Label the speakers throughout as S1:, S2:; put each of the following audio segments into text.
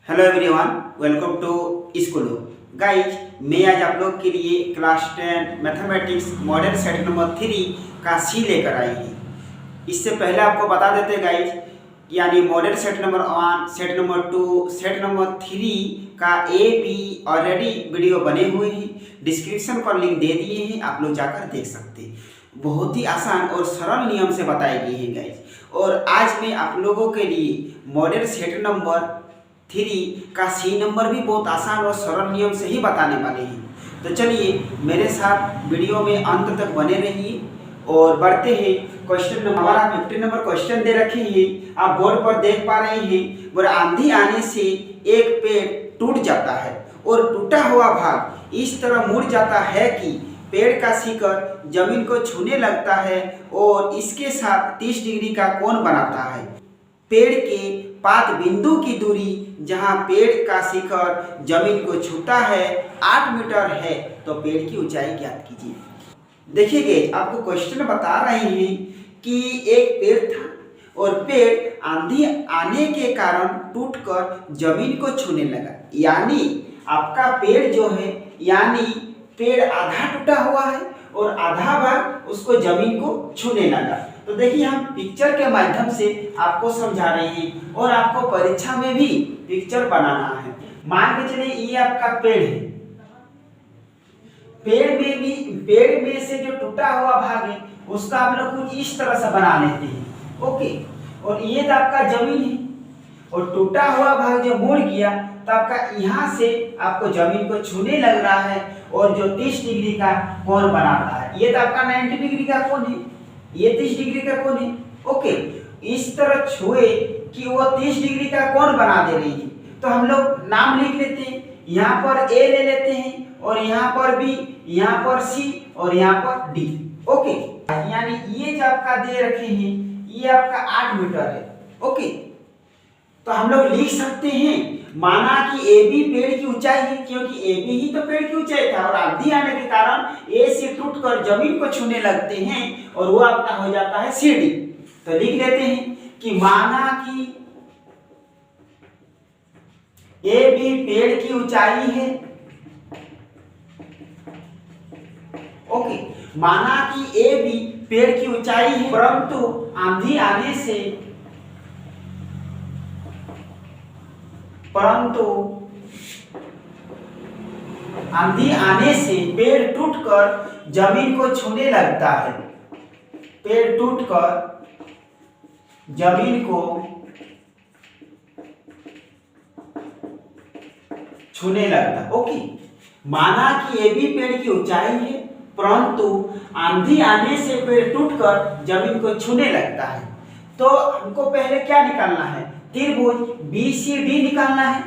S1: Hello everyone, welcome to स्कूलो। Guys, मैं आज आप लोग के लिए class 10 mathematics model set number 3 का सी लेकर आई हूँ। इससे पहले आपको बता देते गाइज, यानी model set number 1, set number 2, set number 3 का ए बी ऑलरेडी वीडियो बने हुए हैं। डिस्क्रिप्शन पर लिंक दे दिए हैं, आप लोग जाकर देख सकते हैं। बहुत ही आसान और सरल नियम से बताए गए हैं गाइज। और आज मैं आप लोगों के लिए मॉडल सेट नंबर 3 का सी नंबर भी बहुत आसान और सरल नियम से ही बताने वाले हैं। तो चलिए मेरे साथ वीडियो में अंत तक बने रहिए और बढ़ते हैं। क्वेश्चन नंबर हमारा 15 नंबर क्वेश्चन दे रखे हैं, आप बोर्ड पर देख पा रहे हैं। और आंधी आने से एक पेड़ टूट जाता है और टूटा हुआ भाग इस तरह मुड़ जाता है कि पेड़ का शिखर जमीन को छूने लगता है और इसके साथ 30 डिग्री का कोण बनाता है। पेड़ के पाद बिंदु की दूरी जहां पेड़ का शिखर जमीन को छूता है 8 मीटर है, तो पेड़ की ऊंचाई ज्ञात कीजिए। देखिए आपको क्वेश्चन बता रहे हैं कि एक पेड़ था और पेड़ आंधी आने के कारण टूटकर जमीन को छूने लगा। यानी आपका पेड़ जो है, यानी पेड़ आधा टूटा हुआ है और आधा भाग उसको जमीन को छूने लगा। तो देखिए हम पिक्चर के माध्यम से आपको समझा रहे हैं और आपको परीक्षा में भी पिक्चर बनाना है। मान के चलिए ये आपका पेड़ है, पेड़ में से जो टूटा हुआ भाग है उसका आप लोग कुछ इस तरह से बना लेते हैं। ओके, और ये तो आपका जमीन है और टूटा हुआ भाग जब मुड़ गया तो आपका यहाँ से आपको जमीन को छूने लग रहा है और जो 30 डिग्री का कोण बनाता है, ये तो आपका 90 डिग्री का कोण है, ये 30 डिग्री का कोण है। ओके, इस तरह छुए कि वो 30 डिग्री का कोण बना दे रही है। तो हम लोग नाम लिख लेते हैं, यहाँ पर ए ले लेते हैं और यहाँ पर बी, यहाँ पर सी और यहाँ पर डी। ओके, यानी ये जो आपका दे रखे हैं ये आपका 8 मीटर है। ओके, तो हम लोग लिख सकते हैं, माना कि ए बी पेड़ की ऊंचाई है, क्योंकि ए बी ही तो पेड़ की ऊंचाई था और आंधी आने के कारण ए से टूटकर जमीन को छूने लगते हैं और वो आपका हो जाता है सी डी। तो लिख लेते हैं कि माना कि ए बी पेड़ की ऊंचाई है। ओके, माना कि ए बी पेड़ की ऊंचाई है, परंतु आंधी आने से पेड़ टूटकर जमीन को छूने लगता है। पेड़ टूटकर जमीन को छूने लगता। ओके, माना कि ए बी पेड़ की ऊंचाई है, परंतु आंधी आने से पेड़ टूटकर जमीन को छूने लगता है। तो हमको पहले क्या निकालना है? त्रिभुज BCD निकालना है।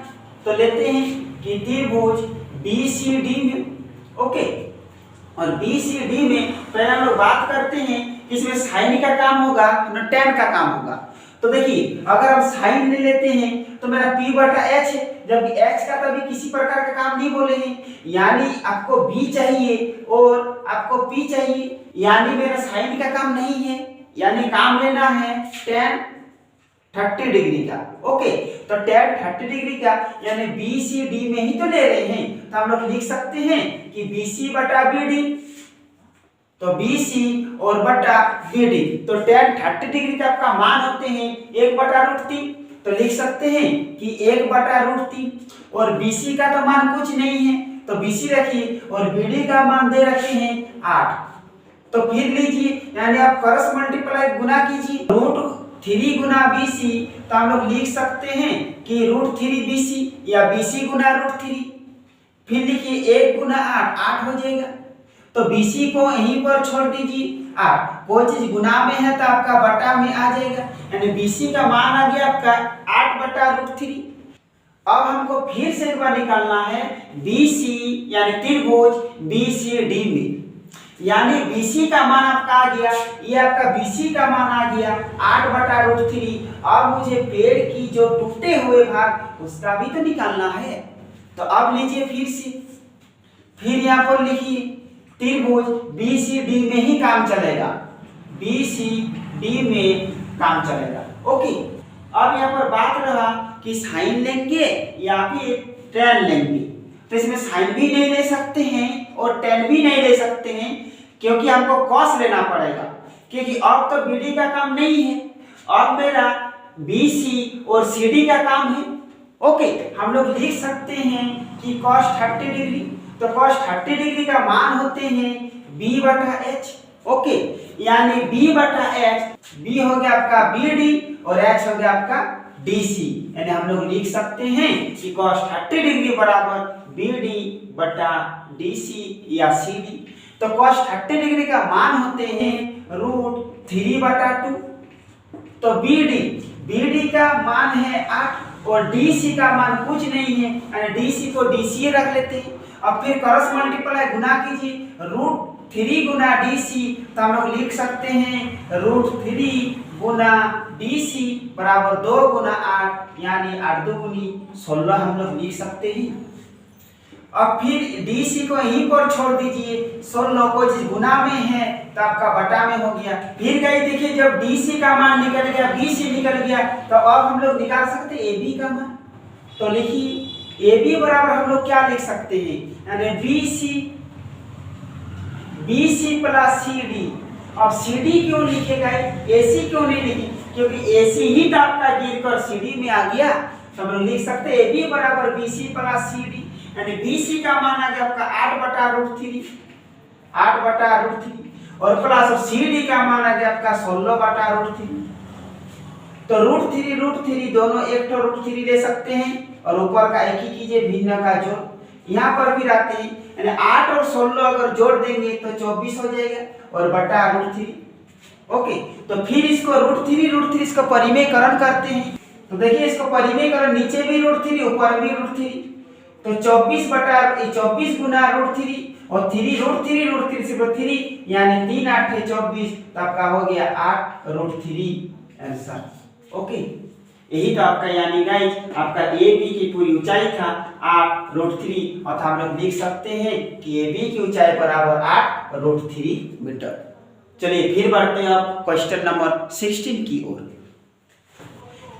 S1: तो लेते हैं कि त्रिभुज BCD में, ओके, और BCD में पहले हम लोग बात करते हैं कि इसमें साइन का काम होगा ना tan का काम होगा। तो देखिए अगर हम साइन ले लेते हैं तो मेरा P बटा H है, जबकि H का तो अभी किसी प्रकार का काम नहीं बोले हैं, यानी आपको B चाहिए और आपको P चाहिए, यानी मेरा साइन का काम नहीं है, यानी काम लेना है tan 30 डिग्री का। ओके, तो tan 30 डिग्री का यानी BCD में ही तो ले रहे हैं, तो हम लोग लिख सकते हैं कि BC बटा BD, तो BC और बटा BD, तो tan 30 डिग्री का आपका मान होते हैं 1 बटा √3। तो लिख सकते हैं कि 1 बटा √3 और BC का तो मान कुछ नहीं है तो BC रखिए और BD का मान दे रखे हैं 8। तो फिर लीजिए, यानी आप क्रॉस मल्टीप्लाई गुना कीजिए, √3 गुना BC, तो हम लोग लिख सकते हैं कि √3 BC या BC गुना √3। फिर लिखिए 1 गुना 8 हो जाएगा, तो BC को यहीं पर छोड़ दीजिए 8, कोई चीज गुना में है तो आपका बटा में आ जाएगा, यानी BC का मान आ गया आपका 8 बटा √3। अब हमको फिर से एक बार निकालना है BC, यानी त्रिभुज BCD में, यानी BC का मान आपका आ गया, ये आपका BC का मान आ गया 8 बटा √3। अब मुझे पेड़ की जो टूटे हुए भाग उसका भी तो निकालना है। तो अब लीजिए फिर यहाँ पर लिखिए त्रिभुज BCD में ही काम चलेगा, BCD में काम चलेगा। ओके, अब यहाँ पर बात रहा कि कि साइन लेंगे या फिर tan लेंगे। तो इसमें साइन भी नहीं ले सकते हैं और tan भी नहीं ले सकते हैं, क्योंकि हमको cos लेना पड़ेगा, क्योंकि अब तो BD का काम नहीं है, अब मेरा BC और CD का काम है। ओके, हम लोग लिख सकते हैं कि cos 30 डिग्री, तो cos 30 डिग्री का मान होते हैं B/H। ओके, यानी B/H, B हो गया आपका BD और H हो गया आपका DC, यानी हम लोग लिख सकते हैं कि cos 30 डिग्री बराबर BD/DC या CD। तो cos 30 डिग्री का मान होते हैं √3/2। तो BD का मान है 8 और DC का मान कुछ नहीं है, यानी DC को DC रख लेते हैं। अब फिर क्रॉस मल्टीप्लाई गुना कीजिए, √3 गुना DC, तो हम लोग लिख सकते हैं √3 गुना DC बराबर 2 गुना 8, यानी 8 2 गुनी 16 हम लोग लिख सकते हैं। अब फिर DC को यहीं पर छोड़ दीजिए, 16 को जिस गुना में है तो आपका बटा में हो गया। फिर गई देखिए, जब DC का मान निकल गया, BC निकल गया, तो अब हम लोग निकाल सकते हैं AB का मान। तो लिखिए AB बराबर हम लोग क्या लिख सकते हैं, यानी BC प्लस CD। अब CD क्यों लिखेगा, AC क्यों नहीं लिखी, क्योंकि AC ही तो आपका गिरकर CD में आ गया। तो हम लोग लिख सकते हैं AB बराबर BC प्लस CD, यानी BC का मान आ गया आपका 8/√3, 8/√3, और प्लस CD का मान आ गया आपका 16/√3। तो √3 दोनों एक तो √3 ले सकते हैं और ऊपर का एक ही कीजिए, भिन्न का जोड़ यहाँ पर भी रहते हैं, यानी 8 और 16 अगर जोड़ देंगे तो 24 हो जाएगा और बटा √3। ओके, तो फिर इसको √3 इसको परिमेयकरण करते हैं। तो देखिए इसको परिमेयकरण, नीचे भी √3 ऊपर भी √3, तो 24 गुना √3 और 3 से 3, यानी 3 8 24, तो आपका हो गया 8√3 आंसर। ओके, यही तो आपका यानी गाइस आपका AB की पूरी ऊंचाई था 8√3, और हम लोग लिख सकते हैं कि AB की ऊंचाई बराबर 8√3 मीटर। चलिए फिर बढ़ते हैं आप क्वेश्चन नंबर 16 की ओर।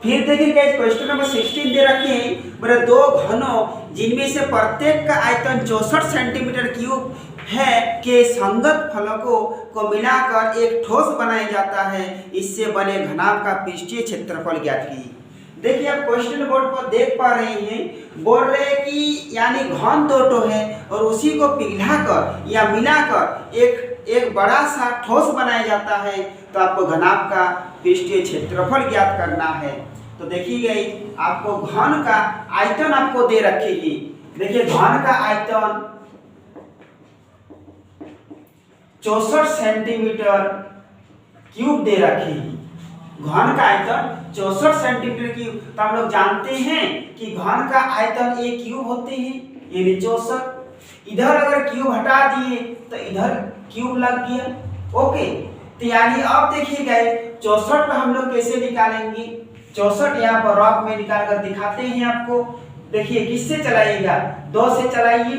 S1: फिर देखिए गाइस, क्वेश्चन नंबर 16 दे रखे हैं, मेरे दो घनों जिनमें से प्रत्येक का आयतन 64 सेंटीमीटर क्यूब है के संगत फलकों को मिलाकर एक ठोस बनाया जाता है, इससे बने घनाभ का पृष्ठीय क्षेत्रफल ज्ञात कीजिए। देखिए आप क्वेश्चन बोर्ड पर देख पा रहे हैं, बोल रहे हैं कि यानी घन दो ठो है और उसी को पिघलाकर या मिलाकर एक बड़ा सा ठोस बनाया जाता है, तो आपको घनाभ का पृष्ठीय क्षेत्रफल ज्ञात करना है। तो देखिए आपको घन का आयतन आपको दे रखेगी। देखिए घन का आयतन 64 सेंटीमीटर क्यूब दे रखेगी। घन का आयतन 64 सेंटीमीटर क्यूब, तो हम लोग जानते हैं कि घन का आयतन एक क्यूब होते हैं, यानी 64। इधर अगर क्यूब हटा दिए तो इधर क्यूब लग गया। ओके, तो यानी अब देखिए गाइस 64 का हम लोग कैसे निकालेंगे, 64 यहाँ पर रॉक में निकाल कर दिखाते हैं आपको। देखिए किससे चलाइएगा, 2 से चलाइए।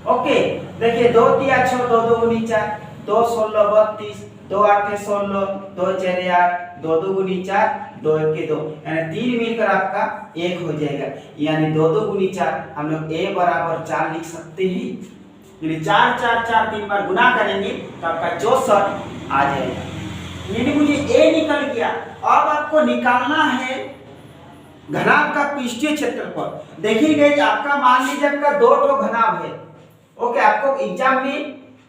S1: ओके, देखिए 2 3 6 2 2 गुनी 4, 2 16 32, 2 8 16, 2 4 8, 2 2 गुनी 4, 2 1 2, यानी 3 मिलकर आपका 1 हो जाएगा, यानी 2 2 गुनी 4 हम लोग A बराबर 4 लिख सकते हैं। यानी 4 4 4 3 बार गुना करेंगे तो आपका 64 आ जाएगा, यानी मुझे A निकल गया। अब आपको निकालना है घनाभ का पृष्ठीय क्षेत्रफल। देखिए गाइस, आपका मान लीजिए आपका 2 ठो घनाभ है। ओके, आपको एग्जाम में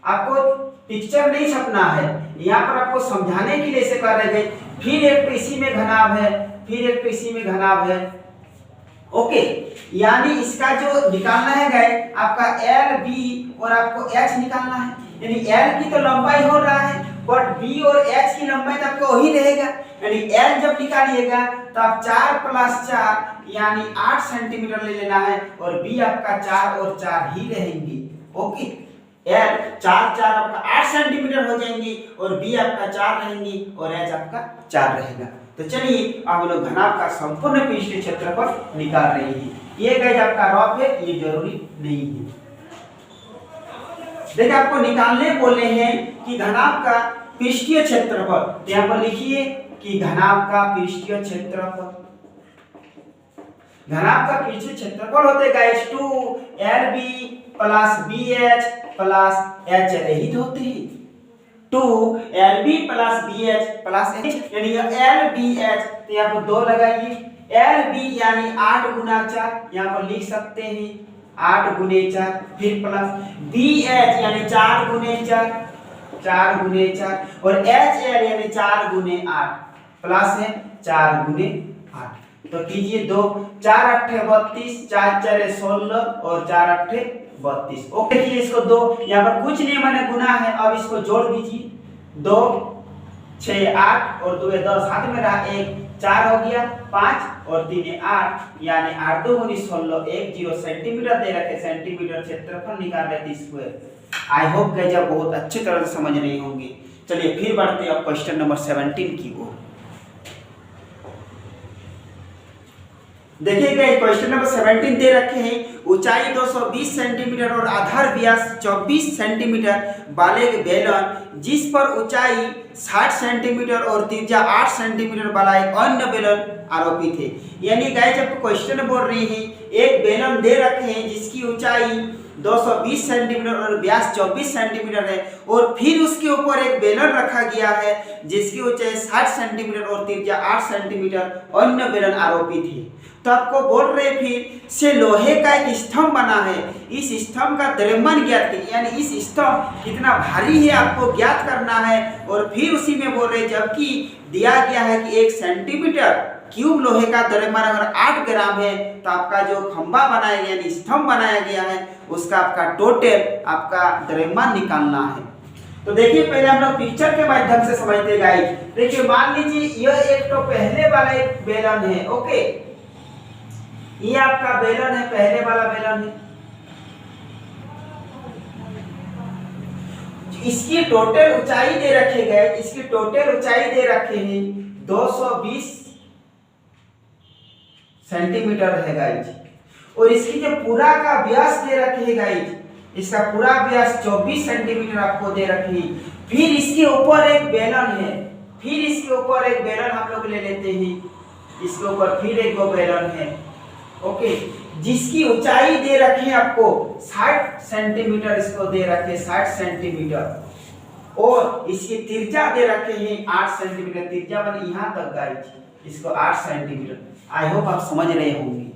S1: आपको पिक्चर नहीं छपना है, यहाँ पर आपको समझाने के लिए से कर रहे हैं। फिर एक इसी में घनाभ है, फिर एक इसी में घनाभ है। ओके, यानी इसका जो निकालना है गाइस आपका L B और आपको H निकालना है, यानी L की तो लंबाई हो रहा है बट B और H की लंबाई तो आपको वही रहेगा। यानी L जब निकालिएगा तो आप 4 + 4 यानी 8 सेंटीमीटर ले लेना है और B आपका 4 और 4 ही रहेंगे। ओके, L 4 4 आपका 8 सेंटीमीटर हो जाएंगे और B आपका 4 रहेंगे और H आपका 4 रहेगा। तो चलिए आप लोग घनाभ का संपूर्ण पृष्ठीय क्षेत्रफल निकाल रहे हैं। ये गाइस आपका रॉक है, ये जरूरी नहीं है। देखिए आपको निकालने बोले हैं कि घनाभ का पृष्ठीय क्षेत्रफल, तो यहाँ पर लिखिए कि घनाभ का पृष्ठीय क्षेत्रफल। घनाभ का पृष्ठीय क्षेत्रफल होते हैं guys 2LB plus BH plus HL, यही तो होते हैं 2LB plus BH plus H, यानी LBH। तो यहाँ पर 2 लगाइए, LB यानी 8 गुना 4, यहाँ पर लिख सकते हैं 8 गुने 4, फिर प्लस BH यानी 4 गुने 4, 4 गुने 4, और HL यानी 4 गुने 8, प्लस है 4 गुने 8। तो कीजिए 2, 4 8 32, 4 4 16 और 4 8 32। ओके, देखिए इसको 2, यहाँ पर कुछ नहीं माने गुना है, अब इसको जोड़ दीजिए 2 6 8 और 2 10, हाथ में रहा 1, 4 हो गया 5 और 3 8, यानी 8 2 19 16, 10 सेंटीमीटर दे रखे, सेंटीमीटर क्षेत्रफल निकाल रहे थे स्क्वायर। आई होप गाइस आप बहुत अच्छी तरह से समझ रहे होंगे। चलिए फिर बढ़ते हैं अब क्वेश्चन नंबर 17 की ओर। देखिएगा क्वेश्चन नंबर 17 दे रखे हैं, ऊंचाई 220 सेंटीमीटर और आधार व्यास 24 सेंटीमीटर वाले बेलन जिस पर ऊंचाई 60 सेंटीमीटर और त्रिज्या 8 सेंटीमीटर वाला एक अन्य बेलन आरोपित है। यानी गाइस आपको क्वेश्चन बोल रही है, एक बेलन दे रखे हैं जिसकी ऊंचाई 220 सेंटीमीटर और व्यास 24 सेंटीमीटर है, और फिर उसके ऊपर एक बेलन रखा गया है जिसकी ऊंचाई 60 सेंटीमीटर और त्रिज्या 8 सेंटीमीटर अन्य बेलन आरोपित है। तो आपको बोल रहे फिर से लोहे का एक स्तंभ बना है, इस स्तंभ का द्रव्यमान ज्ञात कीजिए, यानी इस स्तंभ कितना भारी है आपको ज्ञात करना है। और फिर उसी में बोल रहे जबकि दिया गया है कि 1 सेंटीमीटर क्यूब लोहे का द्रव्यमान अगर 8 ग्राम है, तो आपका जो खंभा बनाया गया यानी स्तंभ बनाया गया है उसका आपका टोटल आपका द्रव्यमान निकालना है। तो देखिए पहले हम लोग पिक्चर के माध्यम से समझते गाइस। देखिए मान लीजिए यह एक तो पहले वाला एक बेलन है, ओके, ये आपका बेलन है, पहले वाला बेलन है, इसकी टोटल ऊंचाई दे रखे गए, इसकी टोटल ऊंचाई दे रखे हैं 220 सेंटीमीटर है गाइस, और इसकी जो पूरा का व्यास दे रखे हैं गाइस, इसका पूरा व्यास 24 सेंटीमीटर आपको दे रखी है। फिर इसके ऊपर एक बेलन है, फिर इसके ऊपर एक बेलन हम लोग ले लेते हैं, इसके ऊपर फिर एक बेलन है, ओके, जिसकी ऊंचाई दे रखे हैं आपको 60 सेंटीमीटर, इसको दे रखे 60 सेंटीमीटर, और इसकी त्रिज्या दे रखे हैं 8 सेंटीमीटर, त्रिज्या बनी यहां तक गाइस, इसको 8 सेंटीमीटर। आई होप आप समझ रहे होंगे।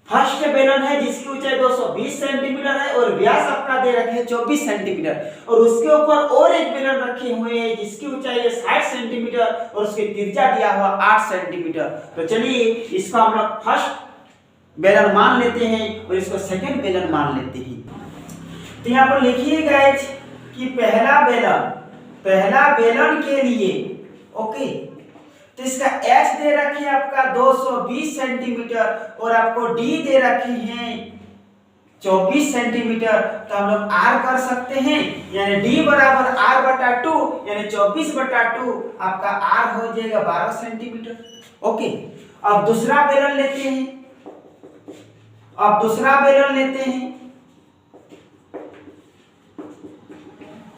S1: फर्स्ट बेलन है जिसकी ऊंचाई 220 सेंटीमीटर है और व्यास आपका दे रखे हैं 24 सेंटीमीटर, और उसके ऊपर और एक बेलन रखे हुए हैं जिसकी ऊंचाई है 60 सेंटीमीटर और उसकी त्रिज्या दिया हुआ 8 सेंटीमीटर। तो चलिए इसको हम लोग फर्स्ट बेलन मान लेते हैं और इसको सेकंड बेलन मान लेते हैं। तो यहाँ पर लिखिए गाइस कि पहला बेलन के लिए, ओके, तो इसका H दे रखे हैं आपका 220 सेंटीमीटर और आपको D दे रखे हैं 24 सेंटीमीटर। तो हम लोग R कर सकते हैं, यानी D बराबर R बटा 2, यानी 24 बटा 2 आपका R हो जाएगा 12 सेंटीमीटर। ओके, अब दूसरा बेलन लेते हैं,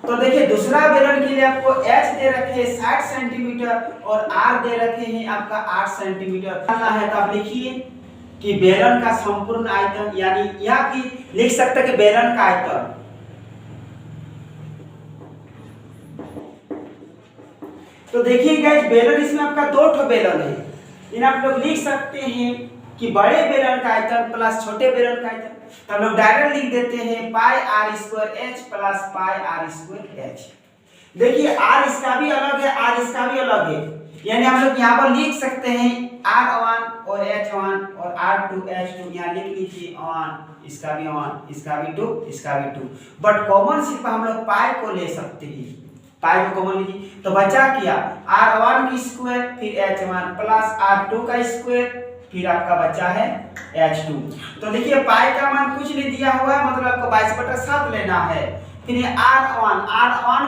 S1: तो देखिए दूसरा बेलन के लिए आपको H दे रखे हैं 60 सेंटीमीटर और R दे रखे हैं आपका 8 सेंटीमीटर करना है। तो आप लिखिए कि बेलन का संपूर्ण आयतन, यानी यहाँ की लिख सकते हैं कि बेलन का आयतन, तो देखिए गाइस बेलन इसमें आपका 2 ठो बेलन है, इन आप लोग लिख सकते हैं कि बड़े बेलन का आयतन प्लस छोटे बेलन का आयतन। तो हम लोग डायरेक्ट लिख देते हैं pi r square h plus pi r square h. देखिए आर इसका भी अलग है, आर इसका भी अलग है, यानी हम लोग यहाँ पर लिख सकते हैं R1 और H1 और R2 H2, यहाँ लिख लीजिए 1, इसका भी 1, इसका भी 2, इसका भी 2, बट कॉमन सिर्फ हम लोग पाई को ले सकते हैं, पाई को कॉमन लीजिए। तो बचा क्या R1 की स्क्वायर फिर H1 प्लस R2 का स्क्वायर फिर आपका बचा है H2। तो देखिए पाई का मान कुछ नहीं दिया हुआ है, मतलब आपको 22/7 लेना है। फिर ये R1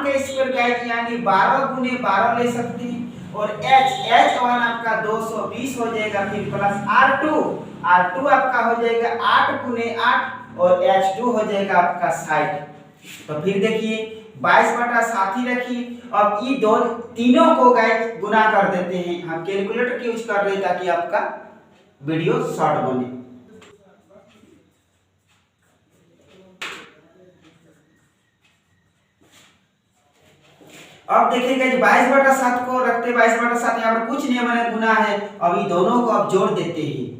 S1: का स्क्वायर गाइस यानी 12 गुने 12 ले सकते हैं, और H1 आपका 220 हो जाएगा, फिर प्लस R2 आपका हो जाएगा 8 गुने 8 और H2 हो जाएगा आपका 60। तो फिर देखिए 22/7 ही रखिए। अब ये तीनों को गाइस गुना कर देते हैं, हम कैलकुलेटर की यूज कर रहे हैं ताकि आपका वीडियो शॉर्ट बने। अब देखिएगा 22/7 को रखते 22/7, यहाँ पर कुछ नहीं मैंने गुना है, अभी दोनों को अब जोड़ देते हैं।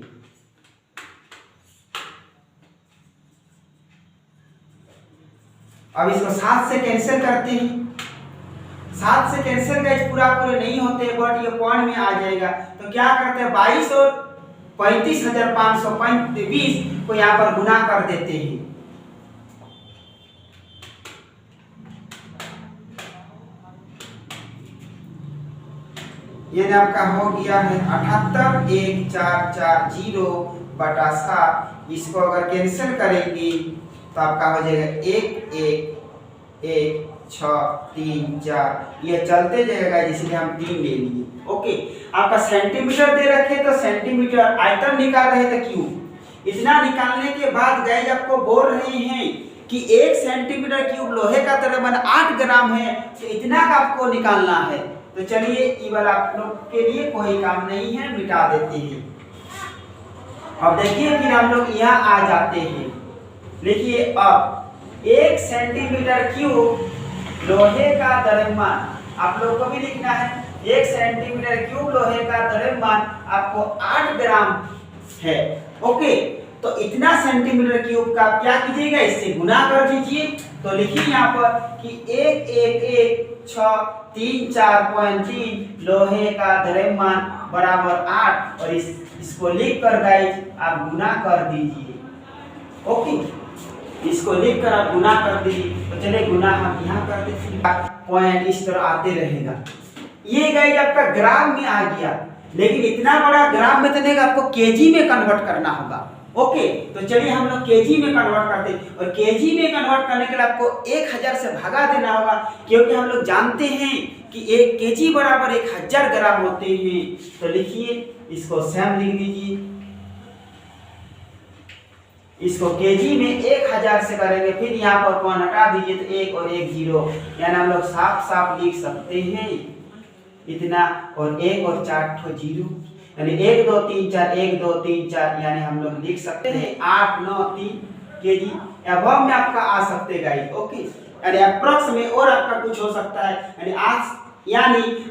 S1: अब इसको 7 से कैंसिल करते हैं। 7 से कैंसिल का पूरा पूरे नहीं होते, बट ये पॉइंट में आ जाएगा। तो क्या करते हैं 22 और 35,520 को यहाँ पर गुना कर देते हैं। ये आपका हो गया है 78,1440/7। इसको अगर कैंसिल करेंगे तो आपका हो जाएगा 1,1,1,6,3,4, ये चलते जाएगा, इसलिए हम 3 ले लिए। ओके, आपका सेंटीमीटर दे रखे तो सेंटीमीटर, आयतन निकाल रहे थे क्यूब। इतना निकालने के बाद गाइस आपको बोल रहे हैं कि 1 सेंटीमीटर क्यूब लोहे का द्रव्यमान 8 ग्राम है, तो इतना का आपको निकालना है। तो चलिए ये वाला आप लोग के लिए कोई काम नहीं है, मिटा देते हैं। अब देखिए फिर हम लोग यहाँ आ जाते हैं। देखिए अब 1 सेंटीमीटर क्यूब लोहे का द्रव्यमान आप लोग को भी लिखना है। 1 सेंटीमीटर क्यूब लोहे का द्रव्यमान आपको 8 ग्राम है। ओके, तो इतना सेंटीमीटर क्यूब का क्या कीजिएगा, इससे गुना कर दीजिए। तो लिखिए यहाँ पर कि 1,1,1,6,3,4.3 लोहे का द्रव्यमान बराबर 8, और इसको लिख कर गाइस आप गुना कर दीजिए। ओके, इसको लिख कर आप गुना कर दीजिए। तो चलिए गुना हम यहाँ कर देते हैं, पॉइंट इस तरह आते रहेगा। ये गाइस आपका ग्राम में आ गया, लेकिन इतना बड़ा ग्राम में तो नहीं, आपको केजी में कन्वर्ट करना होगा। ओके, तो चलिए हम लोग केजी में कन्वर्ट करते हैं, और केजी में कन्वर्ट करने के लिए आपको 1000 से भगा देना होगा, क्योंकि हम लोग जानते हैं कि 1 केजी बराबर 1000 ग्राम होते हैं। तो लिखिए, इसको सेम लिख दीजिए। इसको केजी में 1000 से करेंगे, फिर यहाँ पर कौन हटा दीजिए तो 1 और 1 0, यानी हम लोग साफ साफ लिख सकते हैं इतना, और 1 और 4 ठो 0, यानी 1 2 3 4 1 2 3 4, यानी हम लोग लिख सकते हैं 8 9 3 केजी। अबव में आपका आ सकते गाइस। ओके, यानी अप्रॉक्स में और आपका कुछ हो सकता है, यानी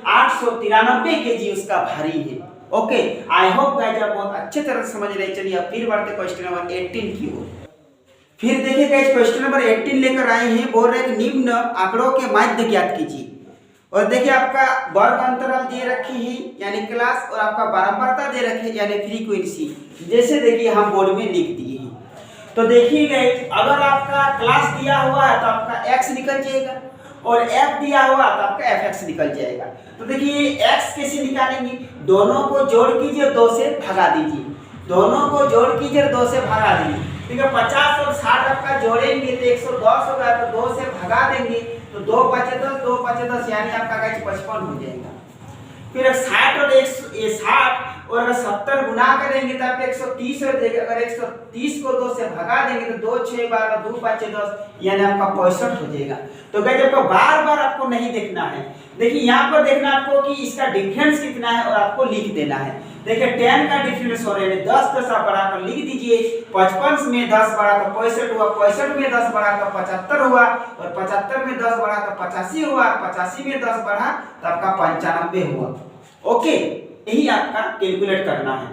S1: 893 केजी उसका भारी है। ओके, आई होप गाइस आप बहुत अच्छे तरह से समझ रहे। चलिए अब फिर बढ़ते क्वेश्चन नंबर 18 की ओर। फिर देखिए गाइस क्वेश्चन नंबर 18 लेकर आए हैं, बोल रहे हैं कि निम्न आंकड़ों के माध्य ज्ञात कीजिए। और देखिए आपका वर्ग अंतराल दे रखी है यानी क्लास, और आपका बारंबारता दे रखी है यानी फ्रीक्वेंसी। जैसे देखिए हम बोर्ड में लिख दिए हैं। तो देखिए गाइस अगर आपका क्लास दिया हुआ है तो आपका x निकल जाएगा, और f दिया हुआ तो आपका fx निकल जाएगा। तो देखिए x कैसे निकालेंगे, दोनों को जोड़ कीजिए, 2 से भगा दीजिए। दोनों को जोड़ कीजिए, 2 से भगा दीजिए। ठीक है, 50 और 60 आपका जोड़ेंगे तो 110 होगा, तो 2 से भगा देंगे तो 2 5 10 2 5 10, यानी आपका गाइस 55 हो जाएगा। फिर 60 और 60 और अगर 70 गुना करेंगे तो आपको 130 हो जाएगा। अगर 130 को 2 से भगा देंगे तो 2 6 12 2 5 10, यानी आपका 65 हो जाएगा। तो गाइस आपको बार बार आपको नहीं देखना है, देखिए यहाँ पर देखना आपको कि इसका डिफरेंस कितना है और आपको लिख देना है। देखिए 10 का डिफरेंस हो रहा है, 10 10 आप बढ़ाकर लिख दीजिए। 55 में 10 बढ़ा तो 65 हुआ, 65 में 10 बढ़ा तो 75 हुआ, और 75 में 10 बढ़ा तो 85 हुआ, 85 में 10 बढ़ा तो आपका 95 हुआ। ओके, यही आपका कैलकुलेट करना है।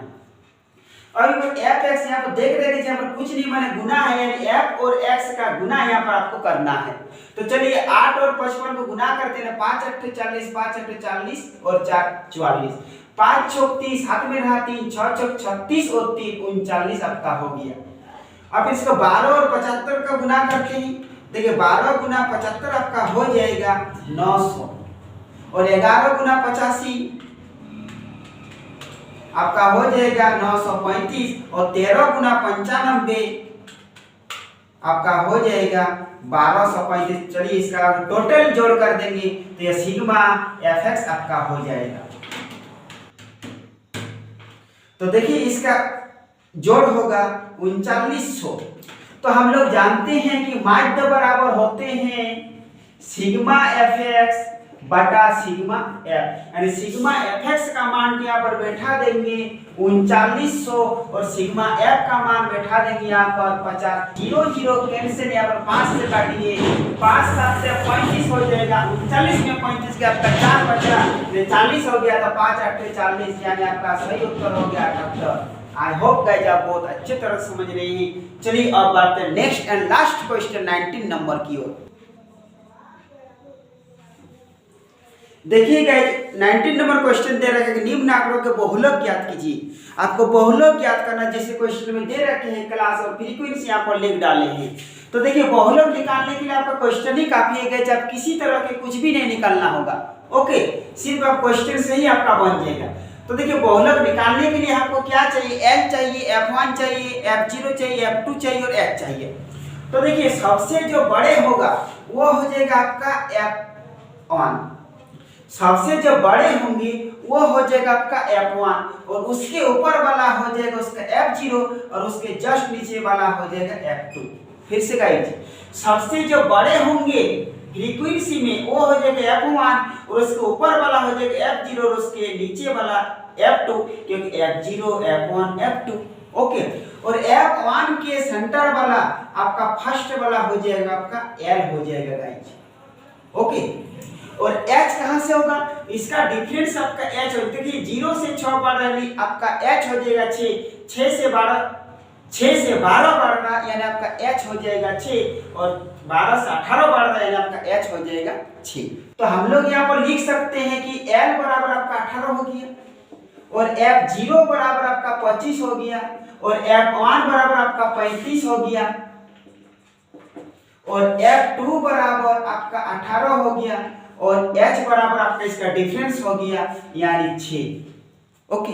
S1: और f x यहाँ पर देख रहे हैं, यहाँ पर कुछ नहीं माने गुना है, यानी f और x का गुना यहाँ पर आपको करना है। तो चलिए 8 और 55 को गुना करते हैं, 5 8 40 5 8 40 और 4 44, 5 चौक 30, हाथ में रहा 3, 6 चौक 36 और 3 39 आपका हो गया। अब इसको 12 और 75 का गुना करते हैं। देखिए 12 गुना 75 आपका हो जाएगा 900, और 11 गुना 85 आपका हो जाएगा 935, और 13 गुना 95 आपका हो जाएगा 1235। चलिए इसका टोटल जोड़ कर देंगे तो ये सिग्मा fx आपका हो जाएगा। तो देखिए इसका जोड़ होगा 3900। तो हम लोग जानते हैं कि माध्य बराबर होते हैं सिग्मा fx बटा सिग्मा एफ, यानी सिग्मा एफ एक्स का मान यहाँ पर बैठा देंगे 3900 और सिग्मा एफ का मान बैठा देंगे यहाँ पर 50। 0 0 कैंसिल, यहाँ पर 5 से काटिए, 5 7 से 35 हो जाएगा, 39 में 35 का आपका 4 बचा, 40 हो गया, तो 5 8 40, यानी आपका सही उत्तर हो गया 78। आई होप गाइस आप बहुत अच्छे तरह से समझ रहे हैं। चलिए अब बढ़ते हैं next and last question 19 number की ओर। देखिए गाइस 19 नंबर क्वेश्चन दे रखा है कि निम्न आंकड़ों के बहुलक ज्ञात कीजिए। आपको बहुलक ज्ञात करना, जैसे क्वेश्चन में दे रखे हैं क्लास और फ्रीक्वेंसी यहाँ पर लिख डाले हैं। तो देखिए बहुलक निकालने के लिए आपका क्वेश्चन ही काफी है गाइस, आप किसी तरह के कुछ भी नहीं निकालना होगा। ओके, सिर्फ आप क्वेश्चन से ही आपका बन जाएगा। तो देखिए बहुलक निकालने के लिए आपको क्या चाहिए, एल चाहिए, F1 चाहिए, F0 चाहिए, F2 चाहिए और H चाहिए। तो देखिए सबसे जो बड़े होगा वो हो जाएगा आपका F1, सबसे जो बड़े होंगे वो हो जाएगा आपका F1 और उसके ऊपर वाला हो जाएगा उसका F0 और उसके जस्ट नीचे वाला हो जाएगा F2। फिर से गाइस, सबसे जो बड़े होंगे फ्रीक्वेंसी में वो हो जाएगा F1 और उसके ऊपर वाला हो जाएगा F0 और उसके नीचे वाला F2, क्योंकि F0 F1 F2। ओके, और F1 के सेंटर वाला आपका फर्स्ट वाला हो जाएगा आपका L हो जाएगा गाइस। ओके, और H कहां से होगा, इसका डिफरेंस आपका H हो, देखिए 0 से 6 बढ़ रही आपका H हो जाएगा 6, 6 से 12 बढ़ रहा यानी आपका H हो जाएगा 6 और 12 से 18 बढ़ रहा है यानी आपका H हो जाएगा 6। तो हम लोग यहाँ पर लिख सकते हैं कि L बराबर आपका 18 हो गया और F0 बराबर आपका 25 हो गया और F1 बराबर आपका 35 हो गया और F2 बराबर आपका 18 हो गया और H बराबर आपका इसका डिफरेंस हो गया यानी 6। ओके,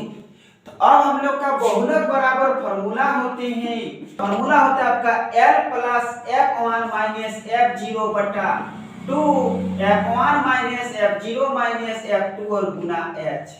S1: तो अब हम लोग का बहुलक बराबर फॉर्मूला होते हैं, फॉर्मूला होता है आपका L plus F1 minus F0 बटा 2 F1 minus F0 minus F2 और गुना H।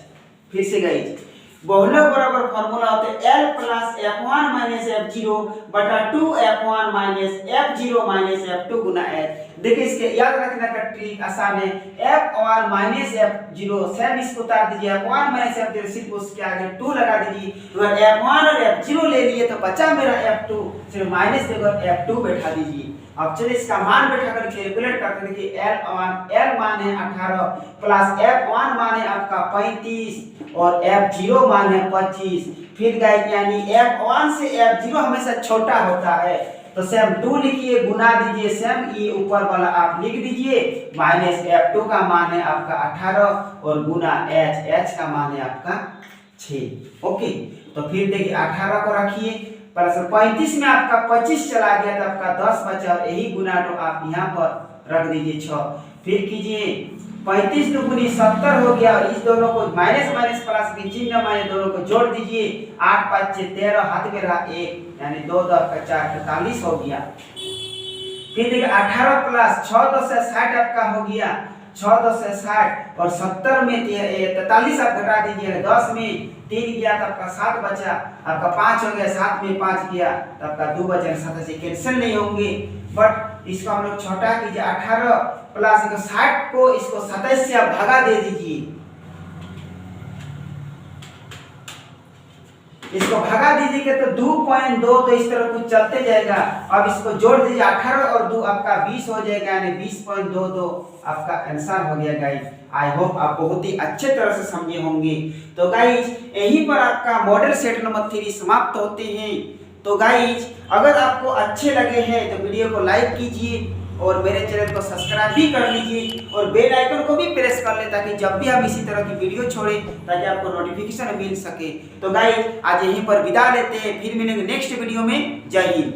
S1: फिर से गाइस, बहुलक बराबर फॉर्मूला होता है L plus F1 minus F0 बटा 2 F1 minus F0 minus F2 गुना H। देखिए इसके याद रखने का ट्रिक आसान है, F1 माइनस F0 सेम इसको उतार दीजिए, F1 माइनस F0 सिर्फ उसके आगे 2 लगा दीजिए, अगर F1 और F0 ले लिए तो बचा मेरा F2, सिर्फ माइनस देकर F2 बैठा दीजिए। अब चलिए इसका मान बैठा कर कैलकुलेट करते हैं। देखिए L मान है 18 प्लस F1 मान है आपका 35 और F0 मान है 25। फिर गाइस यानी F1 से F0 हमेशा छोटा होता है, तो सेम 2 लिखिए, गुना दीजिए, सेम ये ऊपर वाला आप लिख दीजिए, माइनस F2 का मान है आपका 18 और गुना H का मान है आपका 6। ओके, तो फिर देखिए 18 को रखिए प्लस 35 में आपका 25 चला गया तो आपका 10 बचा और यही गुना तो आप यहाँ पर रख दीजिए 6। फिर कीजिए 35 दुगुनी 70 हो गया और इस दोनों को माइनस माइनस प्लस के चिन्ह माने दोनों को जोड़ दीजिए, 8 5 6 13 हाथ में रहा 1 यानी 2 2 का 4 43 हो गया। फिर देखिए 18 प्लस 6 2 से 60 आपका हो गया, 6 2 से 60 और 70 में 43 आप घटा दीजिए, 10 में 3 गया तो आपका 7 बचा, आपका 5 हो गया, 7 में 5 गया तो आपका 2 बचा, 7 से कैंसिल नहीं होंगे, बट इसको हम लोग छोटा कीजिए, 18 प्लस 60 को इसको 27 से आप भगा दे दीजिए, इसको भगा दीजिए तो 2.2 तो इस तरह कुछ चलते जाएगा। अब इसको जोड़ दीजिए 18 और 2 आपका 20 हो जाएगा यानी 20.22 आपका आंसर हो गया गाइस। आई होप आप बहुत ही अच्छे तरह से समझे होंगे। तो गाइस यहीं पर आपका मॉडल सेट नंबर 3 समाप्त होते हैं। तो गाइस अगर आपको अच्छे लगे हैं तो वीडियो को लाइक कीजिए और मेरे चैनल को सब्सक्राइब भी कर लीजिए और बेल आइकन को भी प्रेस कर ले ताकि जब भी हम इसी तरह की वीडियो छोड़े ताकि आपको नोटिफिकेशन मिल सके। तो गाइस आज यहीं पर विदा लेते हैं, फिर मिलेंगे नेक्स्ट वीडियो में। जय हिंद।